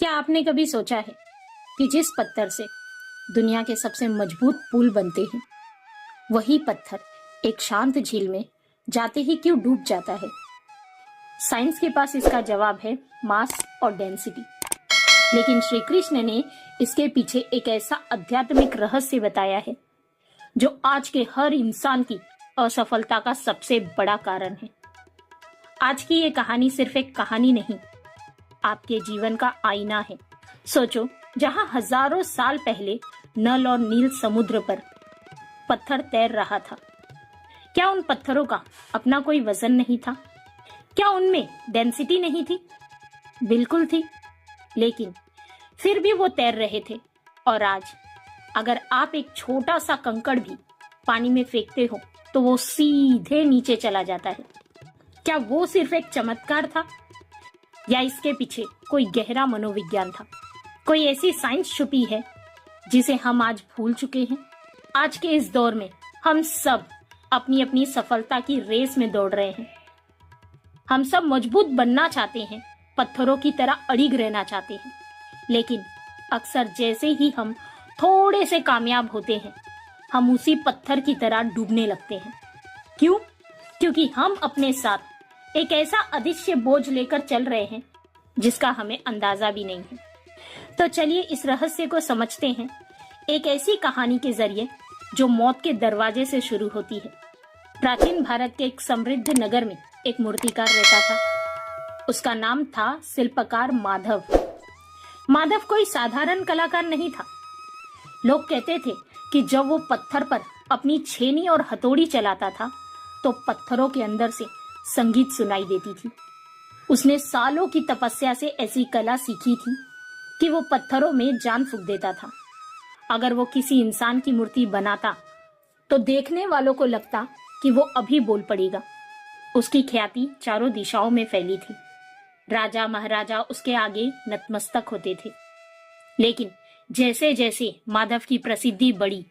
क्या आपने कभी सोचा है कि जिस पत्थर से दुनिया के सबसे मजबूत पुल बनते हैं, वही पत्थर एक शांत झील में जाते ही क्यों डूब जाता है? साइंस के पास इसका जवाब है मास और डेंसिटी। लेकिन श्री कृष्ण ने इसके पीछे एक ऐसा आध्यात्मिक रहस्य बताया है जो आज के हर इंसान की असफलता का सबसे बड़ा कारण है। आज की ये कहानी सिर्फ एक कहानी नहीं, आपके जीवन का आईना है। सोचो, जहां हजारों साल पहले नल और नील समुद्र पर पत्थर तैर रहा था, क्या उन पत्थरों का अपना कोई वजन नहीं था? क्या उनमें डेंसिटी नहीं थी? बिल्कुल थी, लेकिन फिर भी वो तैर रहे थे। और आज अगर आप एक छोटा सा कंकड़ भी पानी में फेंकते हो तो वो सीधे नीचे चला जाता है। क्या वो सिर्फ एक चमत्कार था, या इसके पीछे कोई गहरा मनोविज्ञान था? कोई ऐसी साइंस छुपी है जिसे हम आज भूल चुके हैं? आज के इस दौर में हम सब अपनी अपनी सफलता की रेस में दौड़ रहे हैं। हम सब मजबूत बनना चाहते हैं, पत्थरों की तरह अड़िग रहना चाहते हैं, लेकिन अक्सर जैसे ही हम थोड़े से कामयाब होते हैं, हम उसी पत्थर की तरह डूबने लगते हैं। क्यों? क्योंकि हम अपने साथ एक ऐसा अदृश्य बोझ लेकर चल रहे हैं जिसका हमें अंदाजा भी नहीं है। तो चलिए इस रहस्य को समझते हैं, एक ऐसी कहानी के जरिए जो मौत के दरवाजे से शुरू होती है। प्राचीन भारत के एक समृद्ध नगर में एक मूर्तिकार रहता था। उसका नाम था शिल्पकार माधव। माधव कोई साधारण कलाकार नहीं था। लोग कहते थे कि जब वो पत्थर पर अपनी छेनी और हथौड़ी चलाता था तो पत्थरों के अंदर से संगीत सुनाई देती थी। उसने सालों की तपस्या से ऐसी कला सीखी थी कि वो पत्थरों में जान फूंक देता था। अगर वो किसी इंसान की मूर्ति बनाता तो देखने वालों को लगता कि वो अभी बोल पड़ेगा। उसकी ख्याति चारों दिशाओं में फैली थी। राजा महाराजा उसके आगे नतमस्तक होते थे। लेकिन जैसे जैसे माधव की प्रसिद्धि बढ़ी,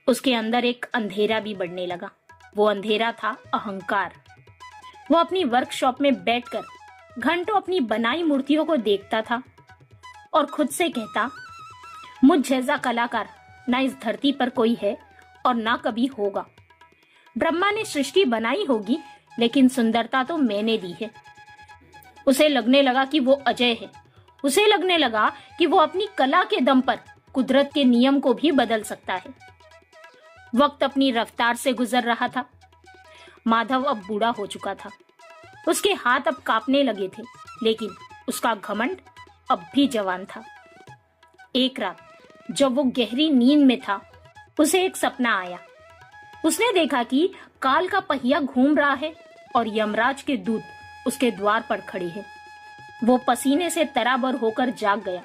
उसके अंदर एक अंधेरा भी बढ़ने लगा। वो अंधेरा था अहंकार। वो अपनी वर्कशॉप में बैठकर घंटों अपनी बनाई मूर्तियों को देखता था और खुद से कहता, मुझ जैसा कलाकार ना इस धरती पर कोई है और ना कभी होगा। ब्रह्मा ने सृष्टि बनाई होगी, लेकिन सुंदरता तो मैंने दी है। उसे लगने लगा कि वो अजय है। उसे लगने लगा कि वो अपनी कला के दम पर कुदरत के नियम को भी बदल सकता है। वक्त अपनी रफ्तार से गुजर रहा था। माधव अब बूढ़ा हो चुका था। उसके हाथ अब कांपने लगे थे, लेकिन उसका घमंड अब भी जवान था। एक रात जब वो गहरी नींद में था, उसे एक सपना आया। उसने देखा कि काल का पहिया घूम रहा है और यमराज के दूत उसके द्वार पर खड़े हैं। वो पसीने से तराबर होकर जाग गया।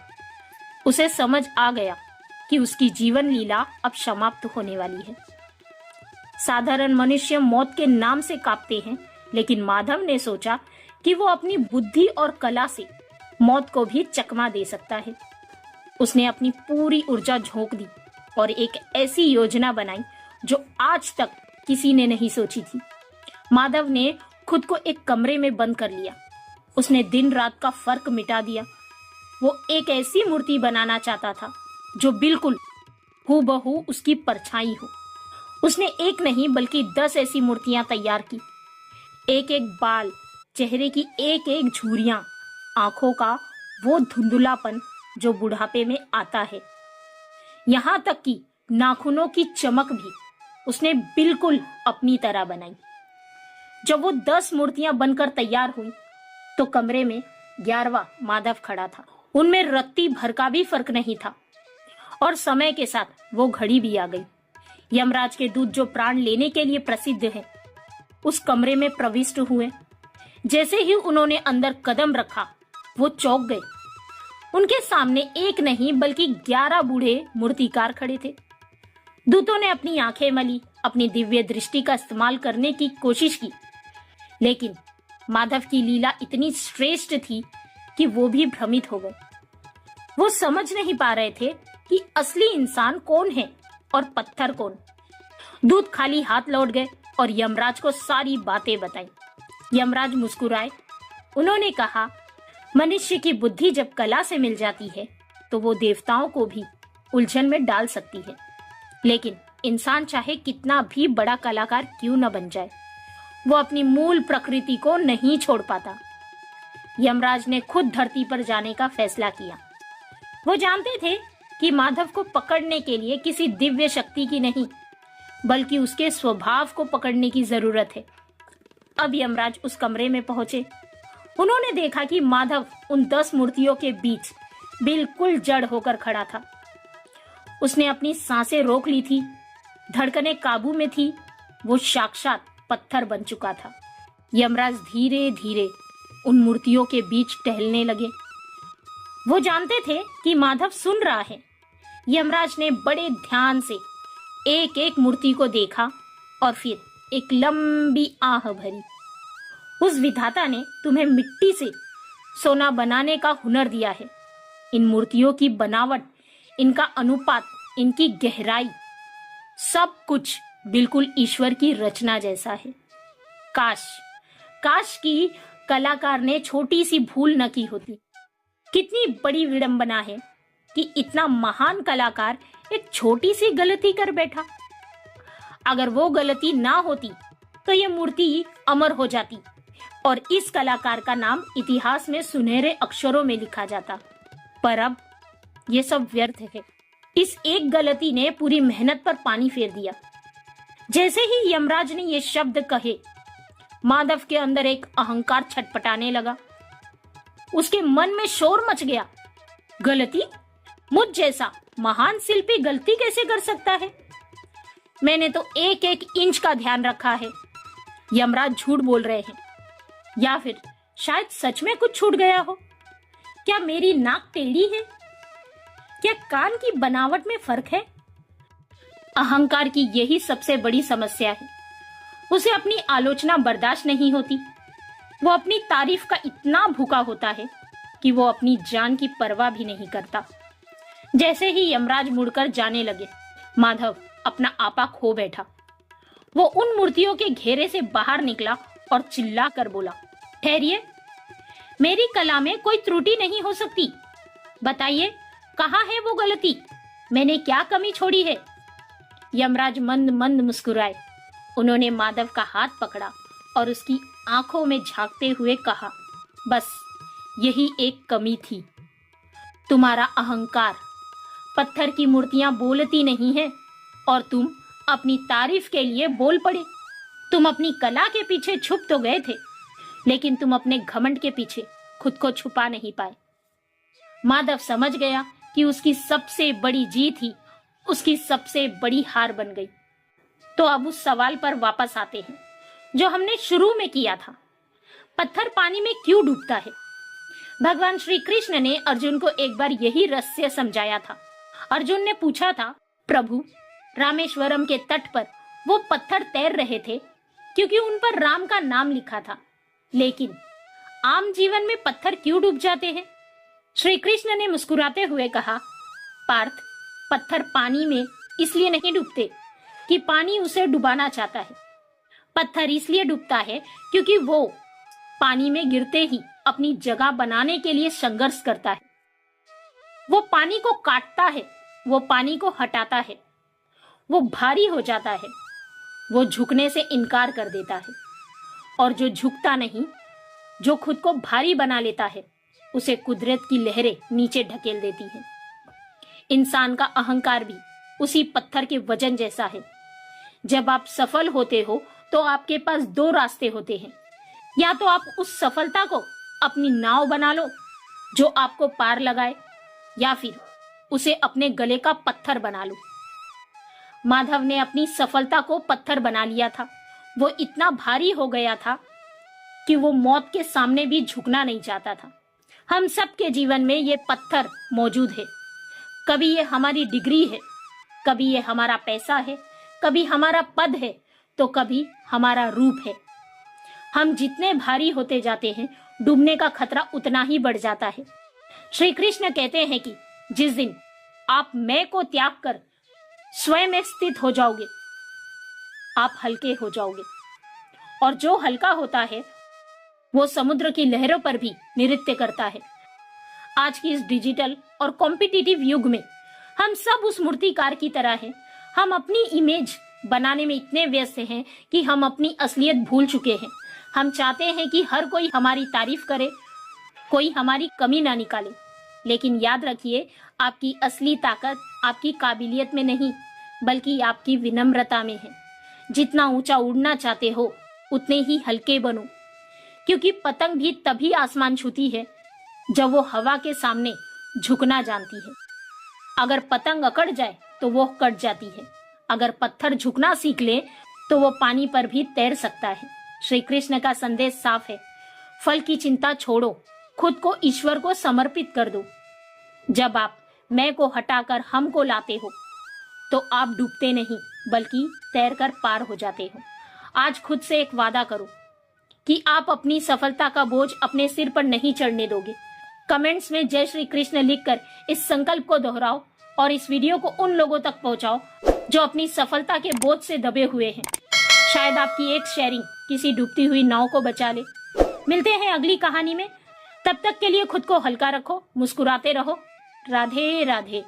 उसे समझ आ गया कि उसकी जीवन लीला अब समाप्त होने वाली है। साधारण मनुष्य मौत के नाम से कांपते हैं, लेकिन माधव ने सोचा कि वो अपनी बुद्धि और कला से मौत को भी चकमा दे सकता है। उसने अपनी पूरी ऊर्जा झोंक दी और एक ऐसी योजना बनाई जो आज तक किसी ने नहीं सोची थी। माधव ने खुद को एक कमरे में बंद कर लिया। उसने दिन रात का फर्क मिटा दिया। वो एक ऐसी मूर्ति बनाना चाहता था जो बिल्कुल हूबहू उसकी परछाई हो। उसने एक नहीं बल्कि 10 ऐसी मूर्तियां तैयार की। एक एक बाल, चेहरे की एक एक झुर्रियां, आंखों का वो धुंधलापन जो बुढ़ापे में आता है, यहाँ तक कि नाखूनों की चमक भी उसने बिल्कुल अपनी तरह बनाई। जब वो 10 मूर्तियां बनकर तैयार हुई तो कमरे में 11वां माधव खड़ा था। उनमें रत्ती भर का भी फर्क नहीं था। और समय के साथ वो घड़ी भी आ गई। यमराज के दूत, जो प्राण लेने के लिए प्रसिद्ध है, उस कमरे में प्रविष्ट हुए। जैसे ही उन्होंने अंदर कदम रखा, वो चौंक गए। उनके सामने एक नहीं बल्कि 11 बूढ़े मूर्तिकार खड़े थे। दूतों ने अपनी आंखें मली, अपनी दिव्य दृष्टि का इस्तेमाल करने की कोशिश की, लेकिन माधव की लीला इतनी श्रेष्ठ थी कि वो भी भ्रमित हो गए। वो समझ नहीं पा रहे थे कि असली इंसान कौन है और पत्थर कौन। दूत खाली हाथ लौट गए और यमराज को सारी बातें बताई। यमराज मुस्कुराए। उन्होंने कहा, मनुष्य की बुद्धि जब कला से मिल जाती है तो वो देवताओं को भी उलझन में डाल सकती है, लेकिन इंसान चाहे कितना भी बड़ा कलाकार क्यों न बन जाए, वो अपनी मूल प्रकृति को नहीं छोड़ पाता। यमराज ने खुद धरती पर जाने का फैसला किया। वो जानते थे कि माधव को पकड़ने के लिए किसी दिव्य शक्ति की नहीं, बल्कि उसके स्वभाव को पकड़ने की जरूरत है। अब यमराज उस कमरे में पहुंचे। उन्होंने देखा कि माधव उन 10 मूर्तियों के बीच बिल्कुल जड़ होकर खड़ा था। उसने अपनी सांसें रोक ली थी, धड़कनें काबू में थी। वो साक्षात पत्थर बन चुका था। यमराज धीरे धीरे उन मूर्तियों के बीच टहलने लगे। वो जानते थे कि माधव सुन रहा है। यमराज ने बड़े ध्यान से एक एक मूर्ति को देखा और फिर एक लंबी आह भरी। उस विधाता ने तुम्हें मिट्टी से सोना बनाने का हुनर दिया है। इन मूर्तियों की बनावट, इनका अनुपात, इनकी गहराई, सब कुछ बिल्कुल ईश्वर की रचना जैसा है। काश काश की कलाकार ने छोटी सी भूल न की होती। कितनी बड़ी विडंबना है कि इतना महान कलाकार एक छोटी सी गलती कर बैठा। अगर वो गलती ना होती तो ये मूर्ति अमर हो जाती और इस कलाकार का नाम इतिहास में सुनहरे अक्षरों में लिखा जाता। पर अब ये सब व्यर्थ है। इस एक गलती ने पूरी मेहनत पर पानी फेर दिया। जैसे ही यमराज ने ये शब्द कहे, माधव के अंदर एक अहंकार छटपटाने लगा। उसके मन में शोर मच गया। गलती? मुझ जैसा महान शिल्पी गलती कैसे कर सकता है? मैंने तो एक एक इंच का ध्यान रखा है। यमराज झूठ बोल रहे हैं, या फिर शायद सच में कुछ छूट गया हो। क्या मेरी नाक टेढ़ी है? क्या कान की बनावट में फर्क है? अहंकार की यही सबसे बड़ी समस्या है। उसे अपनी आलोचना बर्दाश्त नहीं होती। वो अपनी तारीफ का इतना भूखा होता है कि वो अपनी जान की परवाह भी नहीं करता। जैसे ही यमराज मुड़कर जाने लगे, माधव अपना आपा खो बैठा। वो उन मूर्तियों के घेरे से बाहर निकला और चिल्ला कर बोला, ठहरिए, मेरी कला में कोई त्रुटि नहीं हो सकती। बताइए, कहाँ है वो गलती? मैंने क्या कमी छोड़ी है? यमराज मंद मंद मुस्कुराए। उन्होंने माधव का हाथ पकड़ा और उसकी आंखों में झांकते हुए कहा, बस यही एक कमी थी, तुम्हारा अहंकार। पत्थर की मूर्तियां बोलती नहीं हैं और तुम अपनी तारीफ के लिए बोल पड़े। तुम अपनी कला के पीछे छुप तो गए थे, लेकिन तुम अपने घमंड के पीछे खुद को छुपा नहीं पाए। माधव समझ गया कि उसकी सबसे बड़ी जीत ही उसकी सबसे बड़ी हार बन गई। तो अब उस सवाल पर वापस आते हैं जो हमने शुरू में किया था। पत्थर पानी में क्यों डूबता है? भगवान श्री कृष्ण ने अर्जुन को एक बार यही रहस्य समझाया था। अर्जुन ने पूछा था, प्रभु, रामेश्वरम के तट पर वो पत्थर तैर रहे थे क्योंकि उन पर राम का नाम लिखा था, लेकिन आम जीवन में पत्थर क्यों डूब जाते हैं? श्री कृष्ण ने मुस्कुराते हुए कहा, पार्थ, पत्थर पानी में इसलिए नहीं डूबते कि पानी उसे डुबाना चाहता है। पत्थर इसलिए डूबता है क्योंकि वो पानी में गिरते ही अपनी जगह बनाने के लिए संघर्ष करता है। वो पानी को काटता है, वो पानी को हटाता है, वो भारी हो जाता है, वो झुकने से इनकार कर देता है। और जो झुकता नहीं, जो खुद को भारी बना लेता है, उसे कुदरत की लहरें नीचे ढकेल देती हैं। इंसान का अहंकार भी उसी पत्थर के वजन जैसा है। जब आप सफल होते हो तो आपके पास 2 रास्ते होते हैं। या तो आप उस सफलता को अपनी नाव बना लो जो आपको पार लगाए, या फिर उसे अपने गले का पत्थर बना लो। माधव ने अपनी सफलता को पत्थर बना लिया था। वो इतना भारी हो गया था कि वो मौत के सामने भी झुकना नहीं चाहता था। हम सबके जीवन में ये पत्थर मौजूद है। कभी ये हमारी डिग्री है, कभी ये हमारा पैसा है, कभी हमारा पद है, तो कभी हमारा रूप है। हम जितने भारी होते जाते हैं, डूबने का खतरा उतना ही बढ़ जाता है। श्री कृष्ण कहते हैं कि जिस दिन आप मैं को त्याग कर स्वयं में स्थित हो जाओगे, आप हल्के हो जाओगे। और जो हल्का होता है वो समुद्र की लहरों पर भी नृत्य करता है। आज की इस डिजिटल और कॉम्पिटिटिव युग में हम सब उस मूर्तिकार की तरह हैं। हम अपनी इमेज बनाने में इतने व्यस्त हैं कि हम अपनी असलियत भूल चुके हैं। हम चाहते हैं कि हर कोई हमारी तारीफ करे, कोई हमारी कमी ना निकाले। लेकिन याद रखिए, आपकी असली ताकत आपकी काबिलियत में नहीं, बल्कि आपकी विनम्रता में है। जितना ऊंचा उड़ना चाहते हो, उतने ही हल्के बनो, क्योंकि पतंग भी तभी आसमान छूती है जब वो हवा के सामने झुकना जानती है। अगर पतंग अकड़ जाए तो वो कट जाती है। अगर पत्थर झुकना सीख ले तो वो पानी पर भी तैर सकता है। श्री कृष्ण का संदेश साफ है, फल की चिंता छोड़ो, खुद को ईश्वर को समर्पित कर दो। जब आप मैं को हटाकर हम को लाते हो तो आप डूबते नहीं, बल्कि तैरकर पार हो जाते हो। आज खुद से एक वादा करो कि आप अपनी सफलता का बोझ अपने सिर पर नहीं चढ़ने दोगे। कमेंट्स में जय श्री कृष्ण लिखकर इस संकल्प को दोहराओ और इस वीडियो को उन लोगों तक पहुंचाओ जो अपनी सफलता के बोझ से दबे हुए हैं। शायद आपकी एक शेयरिंग किसी डूबती हुई नाव को बचा ले। मिलते हैं अगली कहानी में। तब तक के लिए खुद को हल्का रखो, मुस्कुराते रहो। राधे राधे।